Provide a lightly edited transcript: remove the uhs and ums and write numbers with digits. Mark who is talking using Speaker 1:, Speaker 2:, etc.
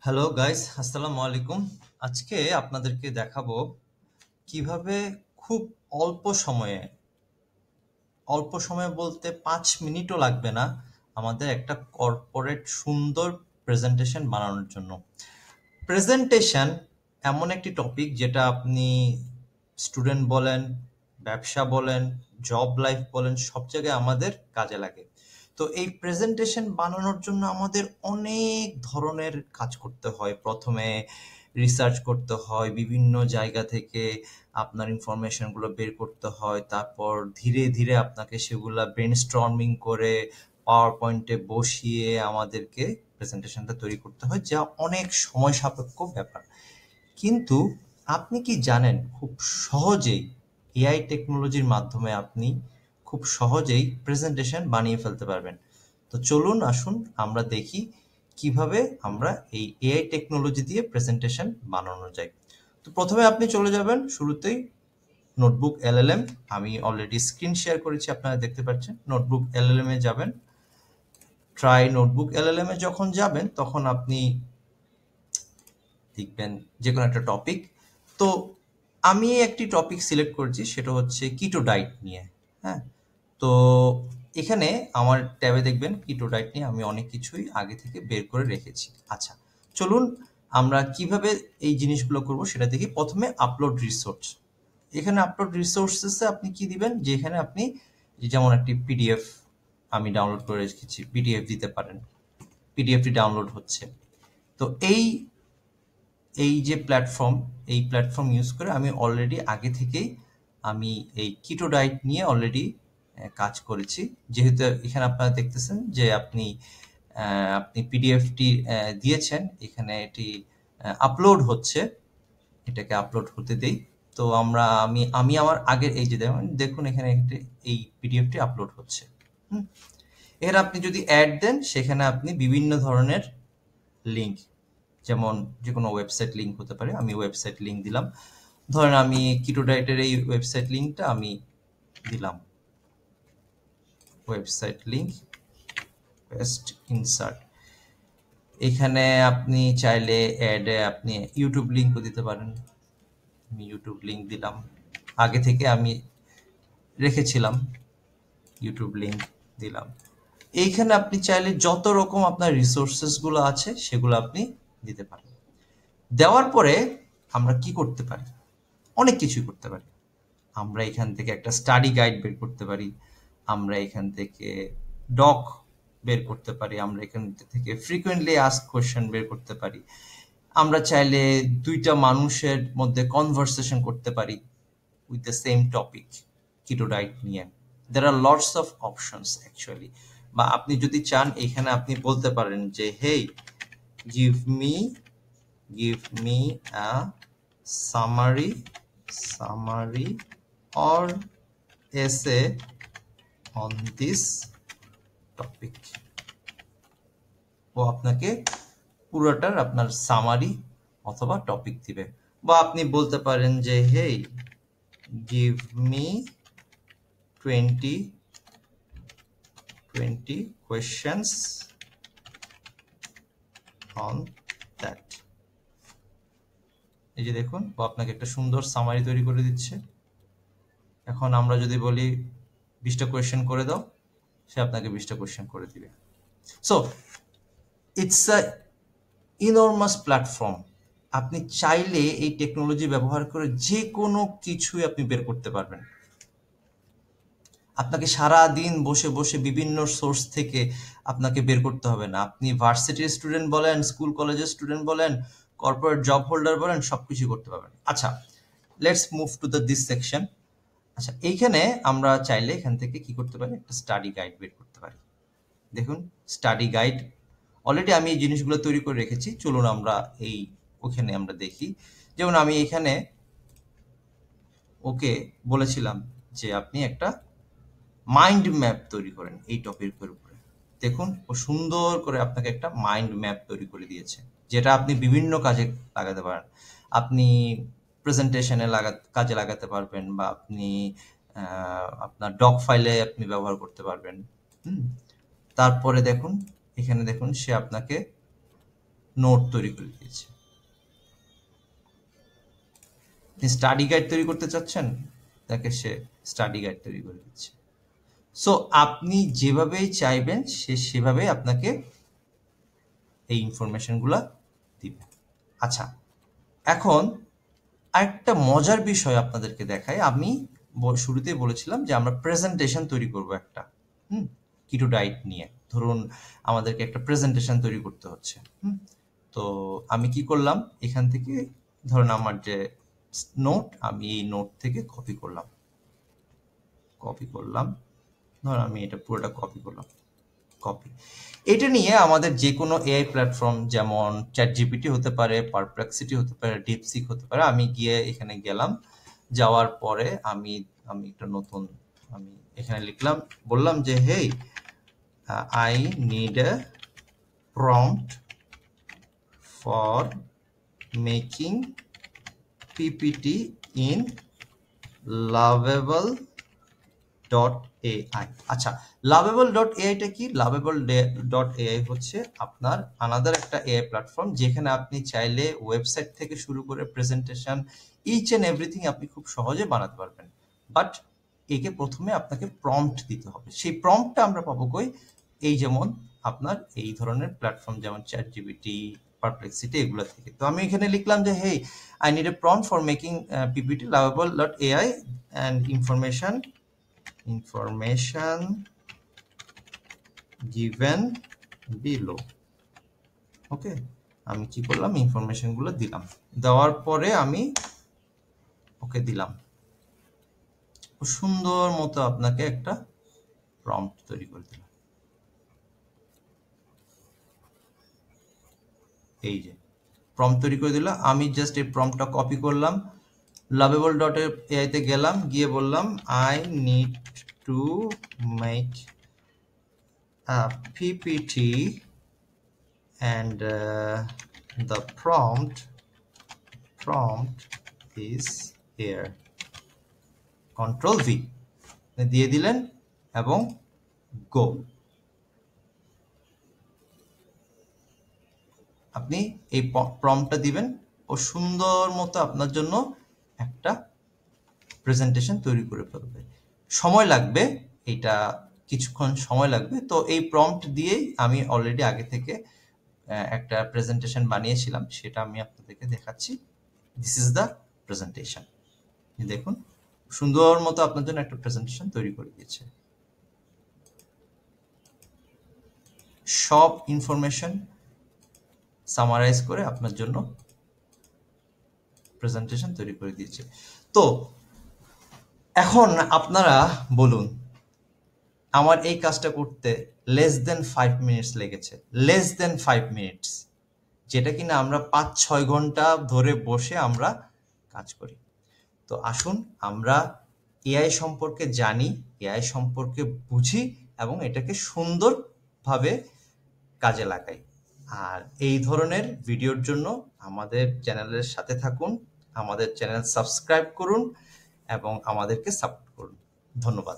Speaker 1: Hello guys, আসসালামু আলাইকুম। আজকে আপনাদেরকে দেখাবো কিভাবে খুব অল্প সময়ে, অল্প সময় বলতে 5 মিনিটও লাগবে না, আমাদের একটা কর্পোরেট সুন্দর প্রেজেন্টেশন বানানোর জন্য। প্রেজেন্টেশন এমন একটি টপিক যেটা আপনি স্টুডেন্ট বলেন, ব্যবসা বলেন, জব লাইফ বলেন, সব জায়গায় আমাদের কাজে লাগে। তো এই প্রেজেন্টেশন বানানোর জন্য আমাদের অনেক ধরনের কাজ করতে হয়। প্রথমে রিসার্চ করতে হয়, বিভিন্ন জায়গা থেকে আপনার ইনফরমেশনগুলো বের করতে হয়, তারপর ধীরে ধীরে আপনাকে সেগুলা ব্রেনস্টর্মিং করে পাওয়ার পয়েন্টে বসিয়ে আমাদেরকে প্রেজেন্টেশনটা তৈরি করতে হয়, যা অনেক সময় সাপেক্ষ ব্যাপার। কিন্তু আপনি কি জানেন খুব সহজেই এআই টেকনোলজির মাধ্যমে আপনি খুব সহজেই প্রেজেন্টেশন বানিয়ে ফেলতে পারবেন। তো চলুন আসুন আমরা দেখি কিভাবে আমরা এই এআই টেকনোলজি দিয়ে প্রেজেন্টেশন বানানো যায়। তো প্রথমে আপনি চলে যাবেন শুরুতেই নোটবুক এলএলএম। আমি অলরেডি স্ক্রিন শেয়ার করেছি, আপনারা দেখতে পাচ্ছেন। নোটবুক এলএলএম এ যাবেন। ট্রাই নোটবুক এলএলএম এ যখন যাবেন তখন আপনি লিখবেন যে কোনো একটা টপিক। তো আমি একটি টপিক সিলেক্ট করেছি, সেটা হচ্ছে কিটো ডায়েট নিয়ে। হ্যাঁ, তো এখানে আমার ট্যাবে দেখবেন কিটো ডায়েট নিয়ে আমি অনেক কিছুই আগে থেকে বের করে রেখেছি। আচ্ছা, চলুন আমরা কিভাবে এই জিনিসগুলো করব সেটা দেখি। প্রথমে আপলোড রিসোর্স। এখানে আপলোড রিসোর্সেসে আপনি কি দিবেন, যে এখানে আপনি যেমন একটি পিডিএফ আমি ডাউনলোড করে রেখেছি, পিডিএফ দিতে পারেন। পিডিএফটি ডাউনলোড হচ্ছে। তো এই এই যে প্ল্যাটফর্ম, এই প্ল্যাটফর্ম ইউজ করে আমি অলরেডি আগে থেকেই আমি এই কিটো ডায়েট নিয়ে অলরেডি কাজ করেছি। যেহেতু এখানে আপনারা দেখতেছেন যে আপনি পিডিএফটি দিয়েছেন, এখানে এটি আপলোড হচ্ছে। এটাকে আপলোড হতে দেই। তো আমি আমার আগের এই যে দেখুন এখানে এই পিডিএফটি আপলোড হচ্ছে। হুম, এর আপনি যদি অ্যাড দেন সেখানে আপনি বিভিন্ন ধরনের লিঙ্ক, যেমন যে কোনো ওয়েবসাইট লিঙ্ক হতে পারে। আমি ওয়েবসাইট লিঙ্ক দিলাম। ধরেন আমি কিটো ডায়েটের এই ওয়েবসাইট লিঙ্কটা আমি দিলাম। Website link, paste, insert. এখানে আপনি চাইলে অ্যাডে আপনি ইউটিউব লিঙ্কও দিতে পারেন। আমি ইউটিউব লিঙ্ক দিলাম, আগে থেকে আমি রেখেছিলাম। ইউটিউব লিঙ্ক দিলাম। এইখানে আপনি চাইলে যত রকম আপনার রিসোর্সেস গুলো আছে সেগুলো আপনি দিতে পারেন। দেওয়ার পরে আমরা কি করতে পারি? অনেক কিছুই করতে পারি। আমরা এখান থেকে একটা স্টাডি গাইড বের করতে পারি, আমরা এখান থেকে ডক বের করতে পারি, আমরা এখান থেকে ফ্রিকোয়েন্টলি আস্ক কোয়েশ্চেন বের করতে পারি। আমরা চাইলে দুইটা মানুষের মধ্যে কনভারসেশন করতে পারি with the same topic, keto diet নিয়ে। There are lots of options actually. বা আপনি যদি চান এখানে আপনি বলতে পারেন যে hey, give me give me a summary or essay on this topic। ও আপনাকে পুরোটার আপনার সামারি অথবা টপিক দিবে। বা আপনি বলতে পারেন যে hey, give me 20 questions on that। এই যে দেখুন, ও আপনাকে একটা সুন্দর সামারি তৈরি করে দিচ্ছে। এখন আমরা যদি বলি 20টা কোয়েশ্চেন করে দাও, সে আপনাকে 20টা কোয়েশ্চেন করে দিবে। So it's a enormous platform. আপনি চাইলে এই টেকনোলজি ব্যবহার করে যে কোনো কিছুই আপনি বের করতে পারবেন। আপনাকে সারা দিন বসে বসে বিভিন্ন সোর্স থেকে আপনাকে বের করতে হবে না। আপনি ভার্সিটির স্টুডেন্ট বলেন, স্কুল কলেজের স্টুডেন্ট বলেন, কর্পোরেট জব হোল্ডার বলেন, সবকিছু করতে পারবেন। আচ্ছা, let's move to the this section. আচ্ছা, এইখানে আমরা চাইলে এখান থেকে কি করতে পারি, একটা স্টাডি গাইড বের করতে পারি। দেখুন, স্টাডি গাইড অলরেডি আমি এই জিনিসগুলো তৈরি করে রেখেছি। চলুন আমরা ওখানে আমরা দেখি। যেমন আমি এখানে ওকে বলেছিলাম যে আপনি একটা মাইন্ড ম্যাপ তৈরি করেন এই টপিকের উপরে। দেখুন, ও সুন্দর করে আপনাকে একটা মাইন্ড ম্যাপ তৈরি করে দিয়েছে, যেটা আপনি বিভিন্ন কাজে লাগাতে পারেন। আপনি প্রেজেন্টেশনে কাজে লাগাতে পারবেন, বা আপনি আপনার ডক ফাইলে আপনি ব্যবহার করতে পারবেন। হুম, তারপরে দেখুন, এখানে দেখুন সে আপনাকে নোট তৈরি করে দিয়েছে। স্টাডি গাইড তৈরি করতে চাচ্ছেন, তাকে সে স্টাডি গাইড তৈরি করে দিচ্ছে। সো আপনি যেভাবেই চাইবেন সে সেভাবেই আপনাকে এই ইনফরমেশনগুলো দিবে। আচ্ছা, এখন আরেকটা মজার বিষয় আপনাদেরকে দেখাই। আমি শুরুতেই বলেছিলাম যে আমরা প্রেজেন্টেশন তৈরি করব একটা কিটো ডায়েট নিয়ে। ধরুন আমাদেরকে একটা প্রেজেন্টেশন তৈরি করতে হচ্ছে। তো আমি কি করলাম, এখান থেকে ধরুন আমার যে নোট, আমি এই নোট থেকে কপি করলাম, ধরুন আমি এটা পুরোটা কপি করলাম, কপি। এটা নিয়ে আমাদের যে কোনো এআই প্ল্যাটফর্ম, যেমন চ্যাটজিপিটি হতে পারে, পারপ্লেক্সিটি হতে পারে, ডিপসিক হতে পারে, আমি গিয়ে এখানে গেলাম, যাওয়ার পরে আমি একটা নতুন, আমি এখানে লিখলাম, বললাম যে হেই I need a prompt for making PPT in lovable.ai। আচ্ছা, lovable.ai-টা কি? lovable.ai হচ্ছে আপনার আনাদার একটা এআই প্ল্যাটফর্ম, যেখানে আপনি চাইলে ওয়েবসাইট থেকে শুরু করে প্রেজেন্টেশন, ইচ এন্ড এভরিথিং আপনি খুব সহজে বানাতে পারবেন। বাট একে প্রথমে আপনাকে প্রম্পট দিতে হবে। সেই প্রম্পটটা আমরা পাবো কই? এই যেমন আপনার এই ধরনের প্ল্যাটফর্ম, যেমন চ্যাটজিপিটি, পারপ্লেক্সিটি, এগুলো থেকে। তো আমি এখানে লিখলাম যে হেই I need a prompt for making PPT lovable.ai and information given below। ওকে, আমি কি করলাম, ইনফরমেশন গুলো দিলাম, দেওয়ার পরে আমি ওকে দিলাম। সুন্দর মতো আপনাকে একটা প্রম্পট তৈরি করে দিলাম। এই যে প্রম্পট তৈরি করে দিলাম। আমি জাস্ট এই প্রম্পটটা কপি করলাম, lovable.ai তে গেলাম, গিয়ে বললাম I need to make a PPT and the prompt is here, Control V দিয়ে দিলেন এবং গো। আপনি এই প্রম্পটটা দিবেন ও সুন্দর মতো আপনার জন্য একটা প্রেজেন্টেশন তৈরি করে ফেলবে। সময় লাগবে, এটা কিছুক্ষণ সময় লাগবে। তো এই প্রম্পট দিয়েই আমি অলরেডি আগে থেকে একটা প্রেজেন্টেশন বানিয়েছিলাম, সেটা আমি আপনাদেরকে দেখাচ্ছি। This is the presentation. দেখুন সুন্দর মতো আপনার জন্য একটা প্রেজেন্টেশন তৈরি করে দিয়েছে। সব ইনফরমেশন সামারাইজ করে আপনার জন্য প্রেজেন্টেশন তৈরি করে দিয়েছে। তো এখন আপনারা বলুন, আমার এই কাজটা করতে লেস দেন 5 মিনিটস লেগেছে, লেস দেন 5 মিনিটস, যেটা কিনা আমরা 5-6 ঘন্টা ধরে বসে আমরা কাজ করি। তো আসুন আমরা এআই সম্পর্কে জানি, এআই সম্পর্কে বুঝি এবং এটাকে সুন্দরভাবে কাজে লাগাই। আর এই ধরনের ভিডিওর জন্য আমাদের চ্যানেলের সাথে থাকুন, আমাদের চ্যানেল সাবস্ক্রাইব করুন এবং আমাদেরকে সাপোর্ট করুন। ধন্যবাদ।